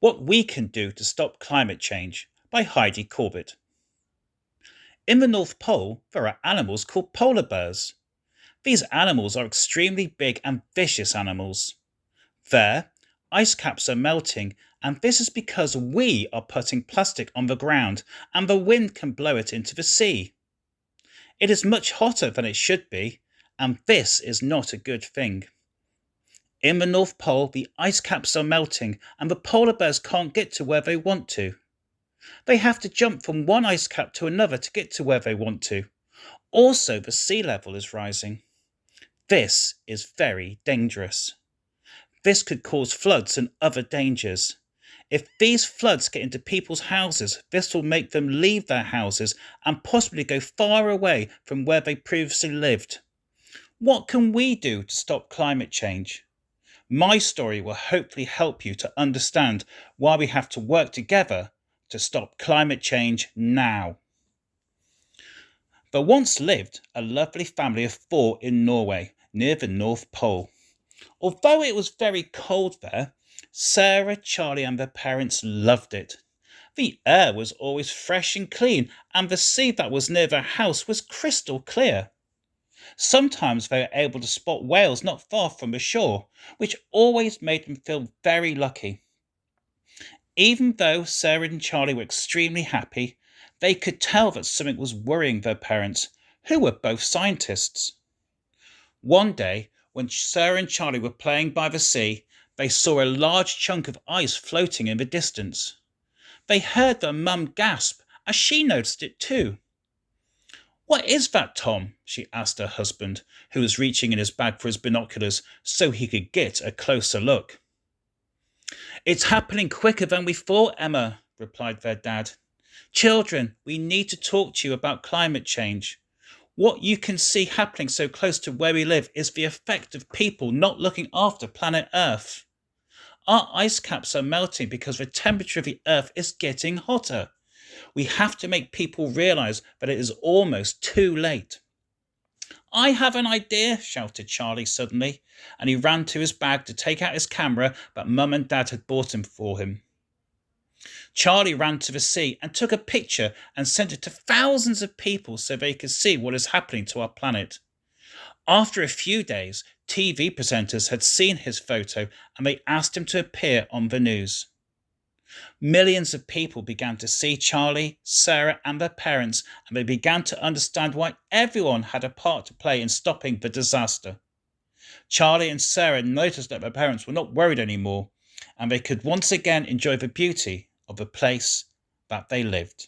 What We Can Do to Stop Climate Change by Heidi Corbett. In the North Pole, there are animals called polar bears. These animals are extremely big and vicious animals. There, ice caps are melting, and this is because we are putting plastic on the ground and the wind can blow it into the sea. It is much hotter than it should be, and this is not a good thing. In the North Pole, the ice caps are melting and the polar bears can't get to where they want to. They have to jump from one ice cap to another to get to where they want to. Also, the sea level is rising. This is very dangerous. This could cause floods and other dangers. If these floods get into people's houses, this will make them leave their houses and possibly go far away from where they previously lived. What can we do to stop climate change? My story will hopefully help you to understand why we have to work together to stop climate change now. There once lived a lovely family of 4 in Norway, near the North Pole. Although it was very cold there, Sarah, Charlie and their parents loved it. The air was always fresh and clean, and the sea that was near their house was crystal clear. Sometimes they were able to spot whales not far from the shore, which always made them feel very lucky. Even though Sarah and Charlie were extremely happy, they could tell that something was worrying their parents, who were both scientists. One day, when Sarah and Charlie were playing by the sea, they saw a large chunk of ice floating in the distance. They heard their mum gasp as she noticed it too. "What is that, Tom?" she asked her husband, who was reaching in his bag for his binoculars so he could get a closer look. "It's happening quicker than we thought, Emma," replied their dad. "Children, we need to talk to you about climate change. What you can see happening so close to where we live is the effect of people not looking after planet Earth. Our ice caps are melting because the temperature of the Earth is getting hotter. We have to make people realise that it is almost too late." "I have an idea," shouted Charlie suddenly, and he ran to his bag to take out his camera that Mum and Dad had bought him for him. Charlie ran to the sea and took a picture and sent it to thousands of people so they could see what is happening to our planet. After a few days, TV presenters had seen his photo and they asked him to appear on the news. Millions of people began to see Charlie, Sarah and their parents, and they began to understand why everyone had a part to play in stopping the disaster. Charlie and Sarah noticed that their parents were not worried anymore, and they could once again enjoy the beauty of the place that they lived.